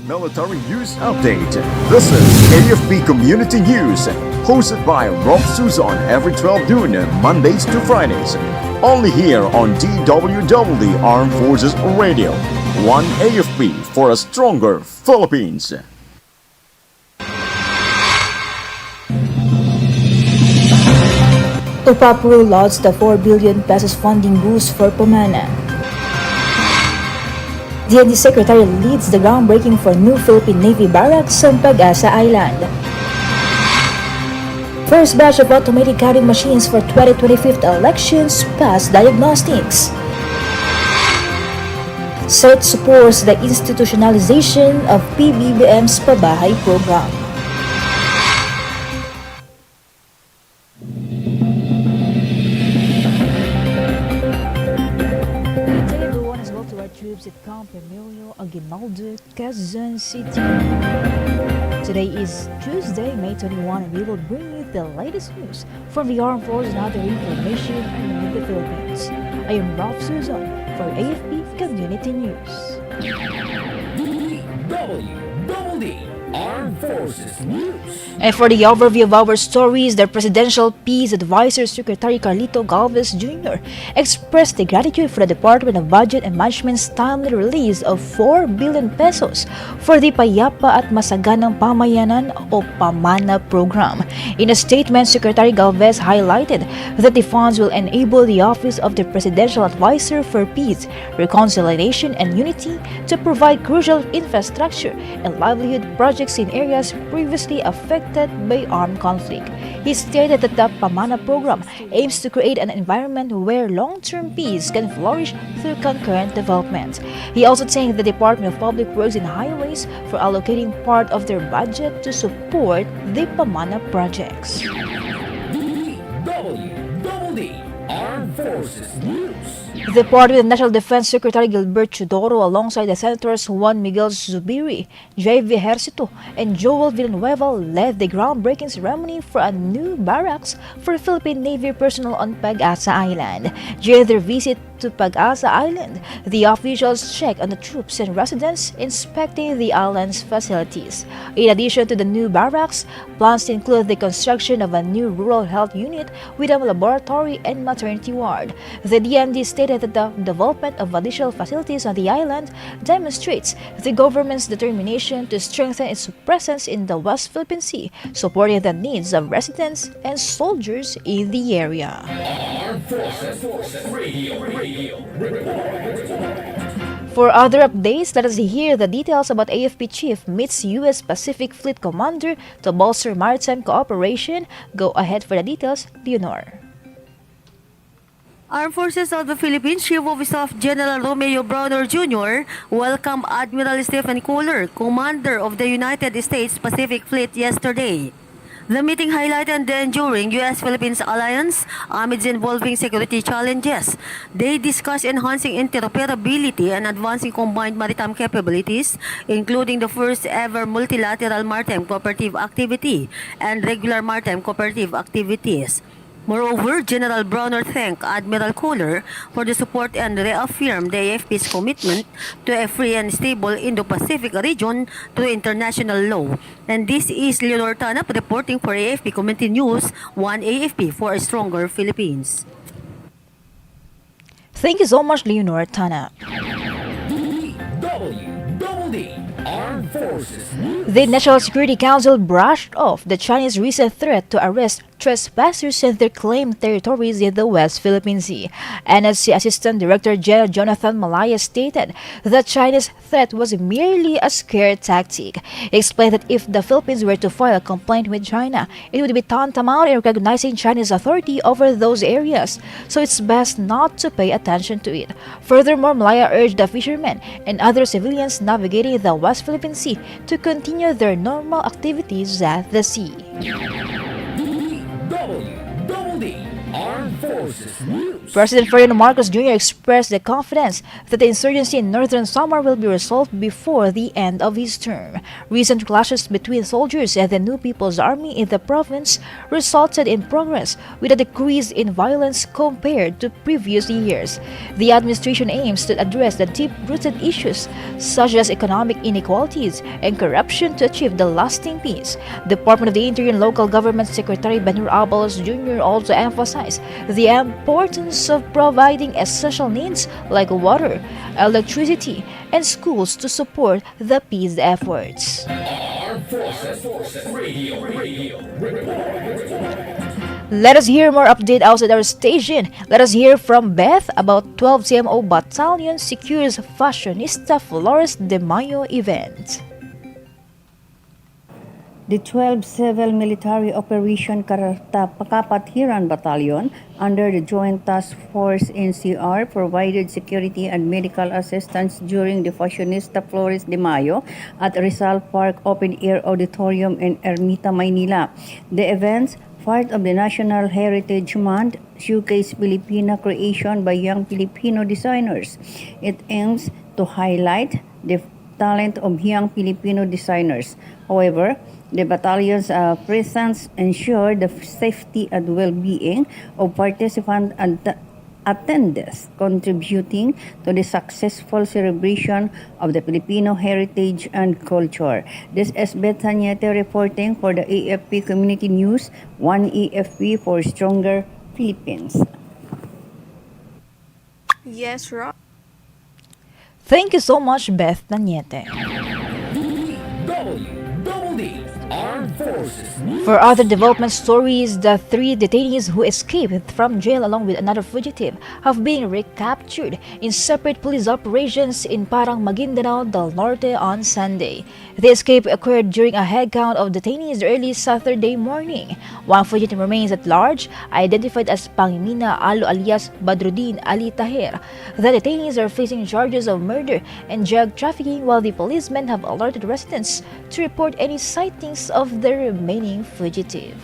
Military News Update. This is AFP Community News, hosted by Rob Susan every 12 noon, Mondays to Fridays. Only here on DWDD Armed Forces Radio. One AFP for a stronger Philippines. Upapro lauds the 4 billion pesos funding boost for Pamana. DND Secretary leads the groundbreaking for new Philippine Navy barracks on Pag-asa Island. First batch of automated counting machines for 2025 elections pass diagnostics. Senate supports the institutionalization of PBBM's Pabahay program. Troops at Camp Emilio Aguinaldo, Quezon City. Today is Tuesday, May 21, and we will bring you the latest news from the Armed Forces and other information around the Philippines. I am Rob Susan for AFP Community News. DWDD Armed Forces News. And for the overview of our stories, the Presidential Peace Advisor Secretary Carlito Galvez Jr. expressed the gratitude for the Department of Budget and Management's timely release of 4 billion pesos for the Payapa at Masaganang Pamayanan o Pamana program. In a statement, Secretary Galvez highlighted that the funds will enable the Office of the Presidential Advisor for Peace, Reconciliation and Unity to provide crucial infrastructure and livelihood projects in areas previously affected by armed conflict. He stated that the Pamana program aims to create an environment where long-term peace can flourish through concurrent development. He also thanked the Department of Public Works and Highways for allocating part of their budget to support the Pamana projects. DWDD Armed Forces News. The Department of National Defense Secretary Gilbert Chodoro, alongside the Senators Juan Miguel Zubiri, J.V. Ejercito, and Joel Villanueva, led the groundbreaking ceremony for a new barracks for Philippine Navy personnel on Pag-asa Island. During their visit to Pag-asa Island, the officials checked on the troops and residents, inspecting the island's facilities. In addition to the new barracks, plans include the construction of a new rural health unit with a laboratory and maternity ward. The DND stated that the development of additional facilities on the island demonstrates the government's determination to strengthen its presence in the West Philippine Sea, supporting the needs of residents and soldiers in the area. Armed Forces Radio. For other updates, let us hear the details about AFP Chief meets U.S. Pacific Fleet Commander to bolster maritime cooperation. Go ahead for the details, Leonor. Armed Forces of the Philippines Chief of Staff General Romeo Browner Jr. welcomed Admiral Stephen Kohler, Commander of the United States Pacific Fleet, yesterday. The meeting highlighted the enduring U.S.-Philippines alliance amidst evolving security challenges. They discussed enhancing interoperability and advancing combined maritime capabilities, including the first-ever multilateral maritime cooperative activity and regular maritime cooperative activities. Moreover, General Browner thanked Admiral Kohler for the support and reaffirmed the AFP's commitment to a free and stable Indo-Pacific region through international law. And this is Leonor Tanap reporting for AFP Community News, One AFP for a stronger Philippines. Thank you so much, Leonor Tanap. DWDD Armed Forces News. The National Security Council brushed off the Chinese recent threat to arrest trespassers in their claimed territories in the West Philippine Sea. NSC Assistant Director General Jonathan Malaya stated that China's threat was merely a scare tactic. He explained that if the Philippines were to file a complaint with China, it would be tantamount in recognizing China's authority over those areas, so it's best not to pay attention to it. Furthermore, Malaya urged the fishermen and other civilians navigating the West Philippine Sea to continue their normal activities at the sea. DWDD Armed Forces News. President Ferdinand Marcos Jr. expressed the confidence that the insurgency in northern Samar will be resolved before the end of his term. Recent clashes between soldiers and the New People's Army in the province resulted in progress, with a decrease in violence compared to previous years. The administration aims to address the deep-rooted issues such as economic inequalities and corruption to achieve the lasting peace. Department of the Interior and Local Government Secretary Benur Abalos Jr. also emphasized the importance of providing essential needs like water, electricity, and schools to support the peace efforts. Armed Forces Radio Report. Let us hear more update outside our station. Let us hear from Beth about 12 CMO Battalion secures Fashionista Flores de Mayo event. The 12th Civil Military Operation Kapatiran Battalion under the Joint Task Force NCR provided security and medical assistance during the Fashionista Flores de Mayo at Rizal Park Open Air Auditorium in Ermita, Maynila. The events, part of the National Heritage Month, showcase Filipino creation by young Filipino designers. It aims to highlight the talent of young Filipino designers. However, the battalion's presence ensured the safety and well-being of participants and attendants, contributing to the successful celebration of the Filipino heritage and culture. This is Beth Tanyete reporting for the AFP Community News, One AFP for Stronger Philippines. Yes, Rob. Thank you so much, Beth Tanyete. DWDD Armed Forces News. For other development stories, the 3 detainees who escaped from jail along with another fugitive have been recaptured in separate police operations in Parang Maguindanao del Norte on Sunday. The escape occurred during a head count of detainees early Saturday morning. One fugitive remains at large, identified as Pangimina Alo alias Badruddin Ali Tahir. The detainees are facing charges of murder and drug trafficking, while the policemen have alerted residents to report any sightings of the remaining fugitive.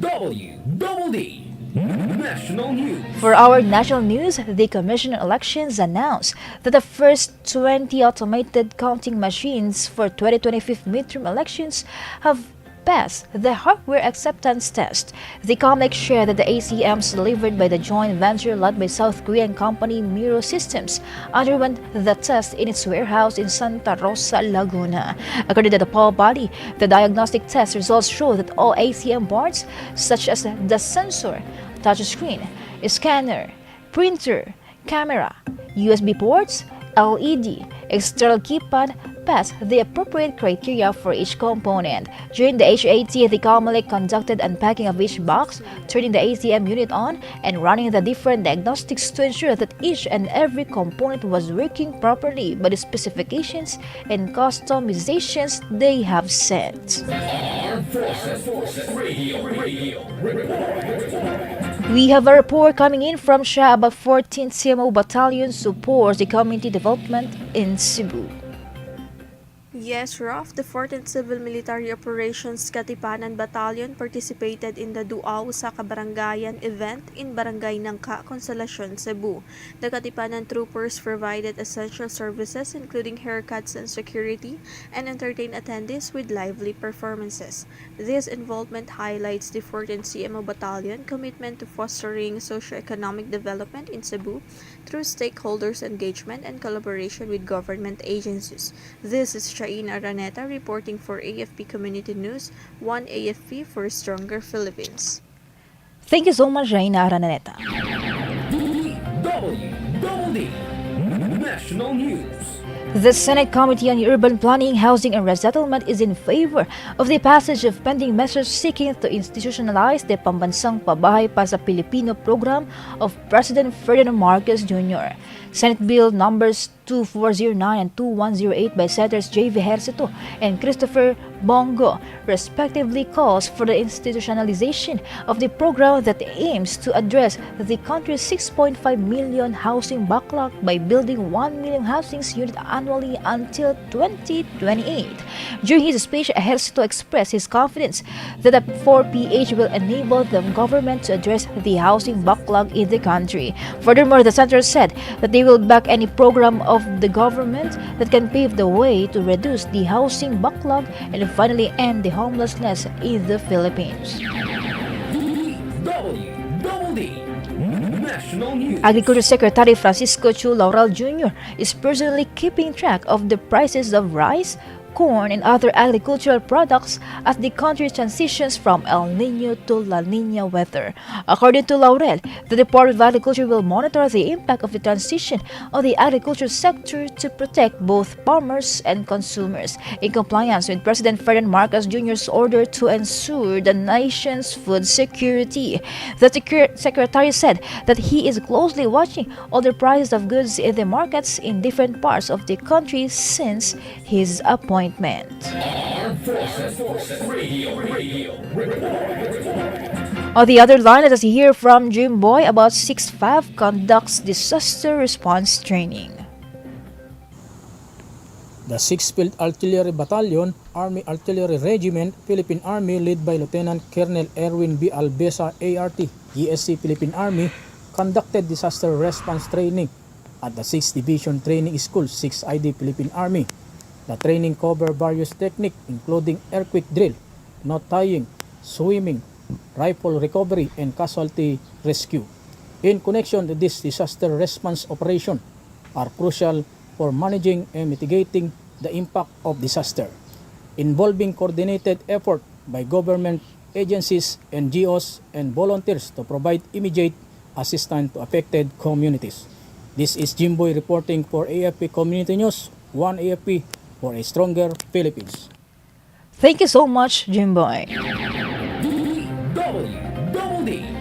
DWDD National News. For our national news, the Commission on Elections announced that the first 20 automated counting machines for 2025 midterm elections have passed the hardware acceptance test. The COMELEC shared that the ACMs delivered by the joint venture led by South Korean company Miro Systems underwent the test in its warehouse in Santa Rosa, Laguna. According to the poll body, the diagnostic test results show that all ACM boards, such as the sensor, touchscreen, scanner, printer, camera, USB ports, LED, external keypad, pass the appropriate criteria for each component. During the HAT, the COMELEC conducted unpacking of each box, turning the ACM unit on, and running the different diagnostics to ensure that each and every component was working properly by the specifications and customizations they have set. Armed Forces Radio Report. We have a report coming in from Shah about 14th CMO Battalion supports the community development in Cebu. Yes, Rob. The 14th Civil Military Operations Katipanan Battalion participated in the Duaw sa Kabarangayan event in Barangay Nangka, Consolacion, Cebu. The Katipanan troopers provided essential services including haircuts and security, and entertained attendees with lively performances. This involvement highlights the 14th CMO Battalion commitment to fostering socio-economic development in Cebu through stakeholders' engagement and collaboration with government agencies. This is Shaina Araneta reporting for AFP Community News, One AFP for Stronger Philippines. Thank you so much, Jaina Araneta. DWDD National News. The Senate Committee on Urban Planning, Housing and Resettlement is in favor of the passage of pending measures seeking to institutionalize the Pambansang Pabahay pa sa Pilipino program of President Ferdinand Marcos Jr. Senate Bill numbers 2409 and 2108 by Senators J.V. Ejercito and Christopher Bongo, respectively, calls for the institutionalization of the program that aims to address the country's 6.5 million housing backlog by building 1 million housing units annually until 2028. During his speech, Ejercito expressed his confidence that the 4PH will enable the government to address the housing backlog in the country. Furthermore, the senator said that they will back any program of the government that can pave the way to reduce the housing backlog and finally end the homelessness in the Philippines. DWDD National News. Agriculture Secretary Francisco Chu Laurel Jr. is personally keeping track of the prices of rice, corn, and other agricultural products as the country transitions from El Nino to La Nina weather. According to Laurel, the Department of Agriculture will monitor the impact of the transition on the agriculture sector to protect both farmers and consumers, in compliance with President Ferdinand Marcos Jr.'s order to ensure the nation's food security. The Secretary said that he is closely watching all the prices of goods in the markets in different parts of the country since his appointment. Armed Forces Radio Report. On the other line, let us hear from Jim Boy about 6.5 conducts disaster response training. The 6th Field Artillery Battalion, Army Artillery Regiment, Philippine Army led by Lieutenant Colonel Erwin B. Albesa, ART, GSC Philippine Army, conducted disaster response training at the 6th Division Training School, 6ID Philippine Army. The training covered various techniques including earthquake drill, knot tying, swimming, rifle recovery, and casualty rescue. In connection to this disaster response operation are crucial for managing and mitigating the impact of disaster, involving coordinated effort by government agencies, NGOs, and volunteers to provide immediate assistance to affected communities. This is Jimboy reporting for AFP Community News, 1 AFP for a stronger Philippines. Thank you so much, Jim Boy. DWDD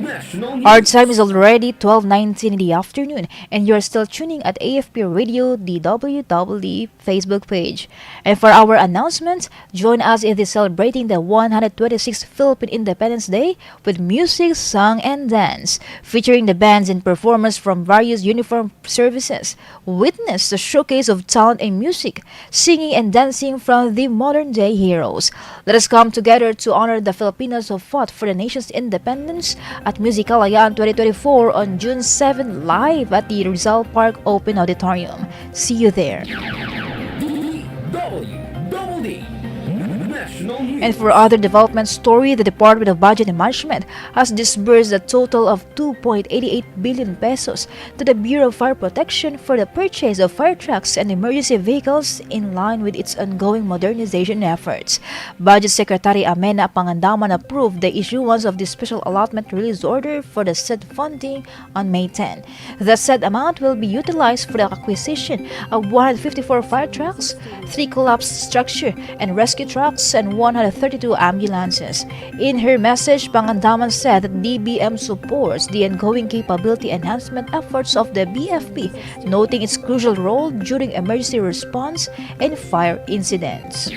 National News. Our time is already 12:19 in the afternoon, and you are still tuning at AFP Radio DWDD Facebook page. And for our announcement, join us in the celebrating the 126th Philippine Independence Day with music, song, and dance, featuring the bands and performers from various uniformed services. Witness the showcase of talent and music, singing and dancing from the modern-day heroes. Let us come together to honor the Filipinos who fought for the nation's independence at Musikalayaan 2024 on June 7 live at the Rizal Park Open Auditorium. See you there. DWDD National News. And for other development story, the Department of Budget and Management has disbursed a total of 2.88 billion pesos to the Bureau of Fire Protection for the purchase of fire trucks and emergency vehicles in line with its ongoing modernization efforts. Budget Secretary Amena Pangandaman approved the issuance of the special allotment release order for the said funding on May 10. The said amount will be utilized for the acquisition of 154 fire trucks, 3 collapsed structure and rescue trucks, and 132 ambulances. In her message, Pangandaman said that DBM supports the ongoing capability enhancement efforts of the BFP, noting its crucial role during emergency response and fire incidents.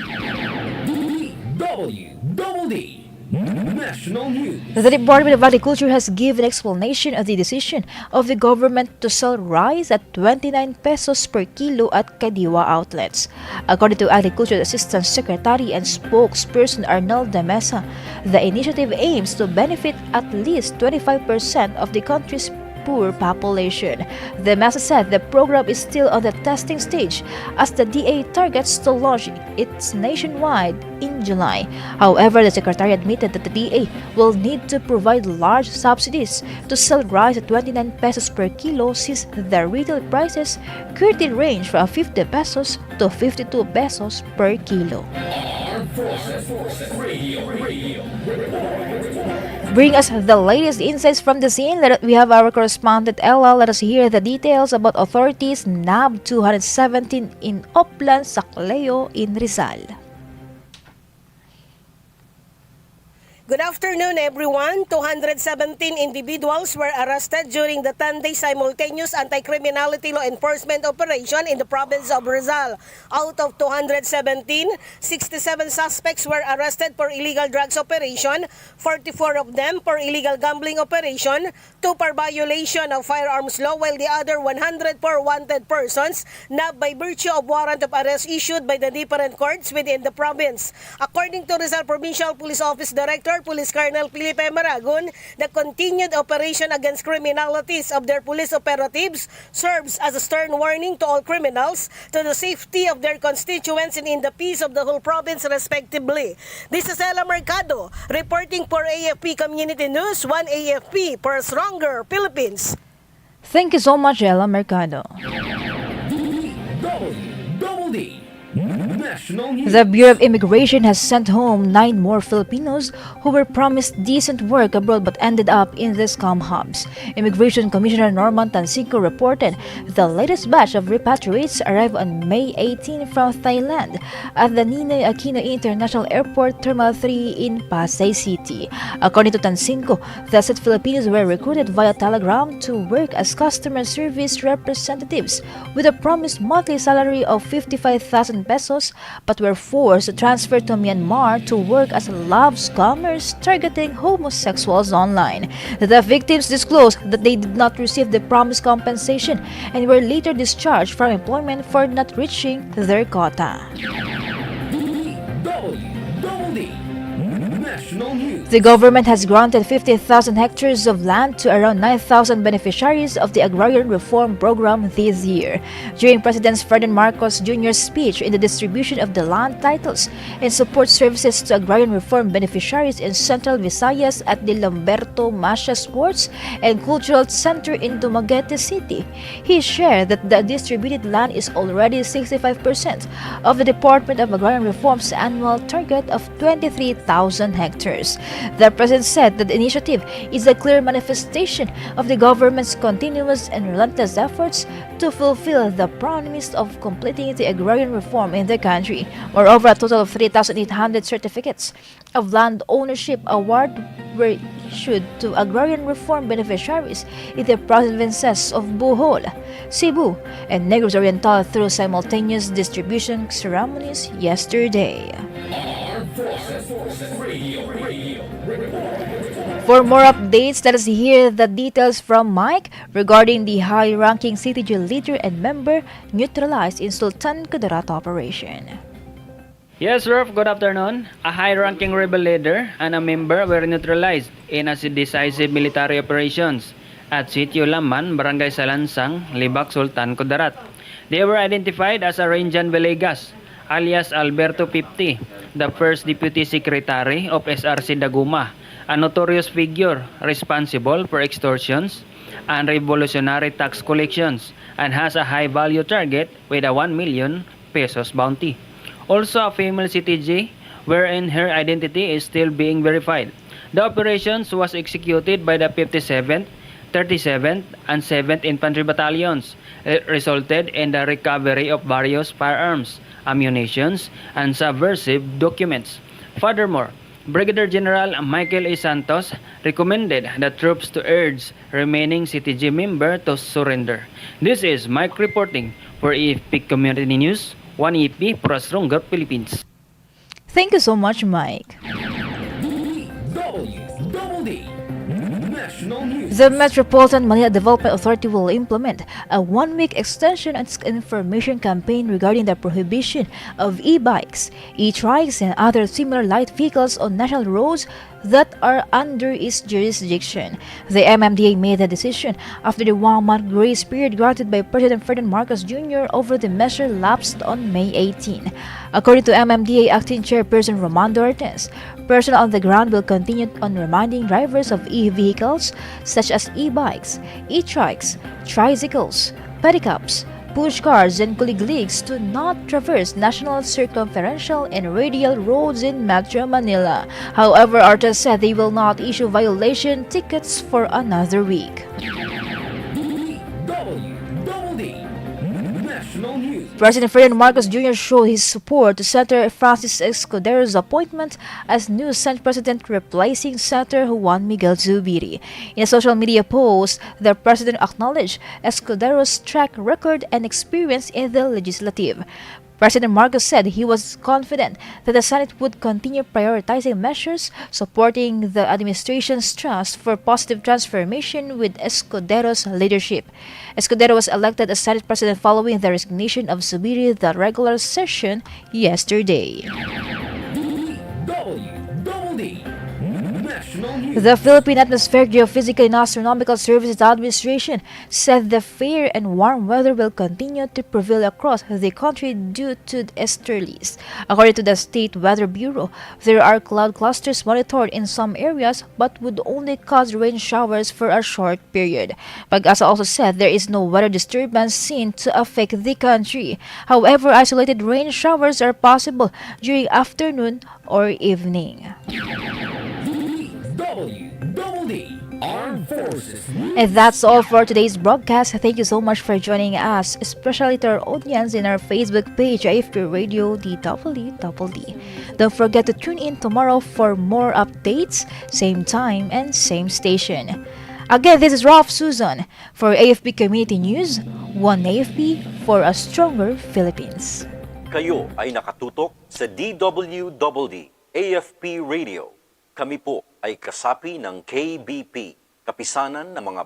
DWDD National News. The Department of Agriculture has given explanation of the decision of the government to sell rice at 29 pesos per kilo at Kadiwa outlets. According to Agriculture Assistant Secretary and spokesperson Arnel de Mesa, the initiative aims to benefit at least 25% of the country's poor population. The Mesa said the program is still on the testing stage as the DA targets to launch it nationwide in July. However, the Secretary admitted that the DA will need to provide large subsidies to sell rice at 29 pesos per kilo since the retail prices currently range from 50 pesos to 52 pesos per kilo. Armed Forces Radio Bring us the latest insights from the scene. We have our correspondent Ella. Let us hear the details about authorities nabbed 217 in Oplan, Sacleo in Rizal. Good afternoon, everyone. 217 individuals were arrested during the 10-day simultaneous anti-criminality law enforcement operation in the province of Rizal. Out of 217, 67 suspects were arrested for illegal drugs operation, 44 of them for illegal gambling operation, 2 for violation of firearms law, while the other 104 wanted persons nabbed by virtue of warrant of arrest issued by the different courts within the province. According to Rizal Provincial Police Office Director Police Colonel Felipe Maragon, the continued operation against criminalities of their police operatives serves as a stern warning to all criminals to the safety of their constituents and in the peace of the whole province respectively. This is Ella Mercado reporting for AFP Community News, 1 AFP for a stronger Philippines. Thank you so much, Ella Mercado. Double D. National News. The Bureau of Immigration has sent home 9 more Filipinos who were promised decent work abroad but ended up in the scam hubs. Immigration Commissioner Norman Tansico reported the latest batch of repatriates arrived on May 18 from Thailand at the Ninoy Aquino International Airport Terminal 3 in Pasay City. According to Tansico, the said Filipinos were recruited via telegram to work as customer service representatives with a promised monthly salary of 55,000 pesos, but were forced to transfer to Myanmar to work as love scammers targeting homosexuals online. The victims disclosed that they did not receive the promised compensation and were later discharged from employment for not reaching their quota. Double D. National News. The government has granted 50,000 hectares of land to around 9,000 beneficiaries of the Agrarian Reform Program this year. During President Ferdinand Marcos Jr.'s speech in the distribution of the land titles and support services to Agrarian Reform beneficiaries in Central Visayas at the Lamberto Masha Sports and Cultural Center in Dumaguete City, he shared that the distributed land is already 65% of the Department of Agrarian Reform's annual target of 23,000 hectares. The president said that the initiative is a clear manifestation of the government's continuous and relentless efforts to fulfill the promise of completing the agrarian reform in the country. Moreover, a total of 3,800 certificates of land ownership award were issued to agrarian reform beneficiaries in the provinces of Bohol, Cebu, and Negros Oriental through simultaneous distribution ceremonies yesterday. Forces Radio. For more updates, let us hear the details from Mike regarding the high-ranking CTG leader and member neutralized in Sultan Kudarat operation. Yes, Rolf, good afternoon. A high-ranking rebel leader and a member were neutralized in a decisive military operations at Sitio Laman, Barangay Salansang, Libak, Sultan Kudarat. They were identified as Aranjan Villegas, alias Alberto 50, the first Deputy Secretary of SRC Daguma, a notorious figure responsible for extortions and revolutionary tax collections and has a high value target with a 1 million pesos bounty. Also a female CTG wherein her identity is still being verified. The operations was executed by the 57th, 37th, and 7th Infantry Battalions. It resulted in the recovery of various firearms, ammunitions, and subversive documents. Furthermore, Brigadier General Michael A. Santos recommended the troops to urge remaining CTG member to surrender. This is Mike reporting for AFP Community News, 1 AFP for a stronger Philippines. Thank you so much, Mike. Double D. National News. The Metropolitan Manila Development Authority will implement a 1-week extension on its information campaign regarding the prohibition of e-bikes, e-trikes, and other similar light vehicles on national roads that are under its jurisdiction. The MMDA made the decision after the 1-month grace period granted by President Ferdinand Marcos Jr. over the measure lapsed on May 18. According to MMDA Acting Chairperson Romando Ortiz, personnel on the ground will continue on reminding drivers of e-vehicles such as e-bikes, e-trikes, tricycles, pedicabs, push cars, and kuliglegs to not traverse national circumferential and radial roads in Metro Manila. However, Ortiz said they will not issue violation tickets for another week. Double D. National News. President Ferdinand Marcos Jr. showed his support to Senator Francis Escudero's appointment as new Senate President, replacing Senator Juan Miguel Zubiri. In a social media post, the President acknowledged Escudero's track record and experience in the legislative. President Marcos said he was confident that the Senate would continue prioritizing measures supporting the administration's trust for positive transformation with Escudero's leadership. Escudero was elected as Senate President following the resignation of Zubiri the regular session yesterday. DWDD National News. The Philippine Atmospheric, Geophysical and Astronomical Services Administration said the fair and warm weather will continue to prevail across the country due to easterlies. According to the State Weather Bureau, there are cloud clusters monitored in some areas but would only cause rain showers for a short period. Pag-asa also said there is no weather disturbance seen to affect the country. However, isolated rain showers are possible during afternoon or evening. DWDD Armed Forces News. And that's all for today's broadcast. Thank you so much for joining us, especially to our audience in our Facebook page, AFP Radio DWDD. Don't forget to tune in tomorrow for more updates, same time and same station. Again, this is Ralph Susan for AFP Community News, one AFP for a stronger Philippines. Kayo ay nakatutok sa DWDD AFP Radio. Kami po ay kasapi ng KBP, Kapisanan ng mga